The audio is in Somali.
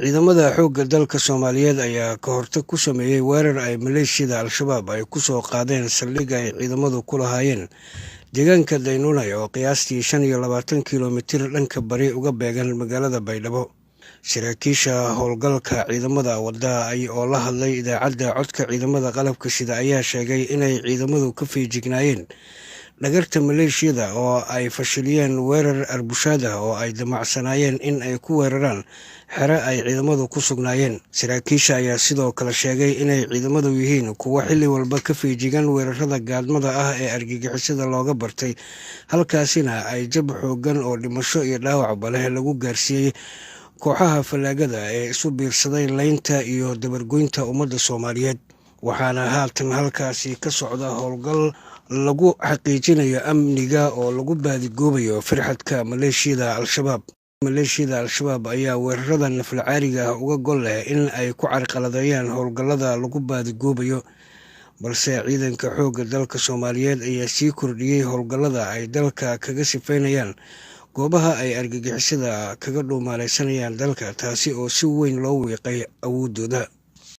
Ciidamada xoogga dalka Soomaaliyeed ayaa ka hortag ku sameeyay weerar ay maleeshiyada Al-shabaab ay ku soo qaadeen saldhig ay ciidamadu ku lahaayeen deegaanka Daynunay oo qiyaastii 25 kiiloomitir dhanka bari uga beegan magaalada Baydhabo. Saraakiisha howlgalka ciidamada wadda oo la hadlay idaacadda codka ciidamada qalabka sida ayaa sheegay inay ciidamadu ka feejignaayeen dhagarta maleeshiyada oo ay fashiliyeen weerar arbushaad ah oo ay damacsanaayeen in ay ku weeraraan xero ay ciidamadu ku sugnaayeen. Saraakiisha ayaa sidoo kale sheegay inay ciidamadu yihiin kuwo xilli walba ka feejigan weerarada gaadmada ah ee argagixisada looga bartay, halkaasina ay jab xooggan oo dhimasho iyo dhaawacba leh lagu gaarsiiyey kooxaha fallaagada ee isu biirsaday laynta iyo dabargoynta ummadda Soomaaliyeed. Waxaana haatan halkaasi ka socda howlgal lagu xaqiijinayo amniga oo lagu baadigoobayo firxadka maleeshiyada Al-shabaab. Maleeshiyada Al-shabaab ayaa weerarada naflacaariga ah uga gol leh in ay ku carqaladeeyaan howlgallada lagu baadigoobayo, balse ciidanka xoogga dalka Soomaaliyeed ayaa sii kordhiyey howlgallada ay dalka kaga sifaynayaan goobaha ay argagixisada kaga dhuumaaleysanayaan dalka, taasi oo si weyn loo wiiqay awooddooda.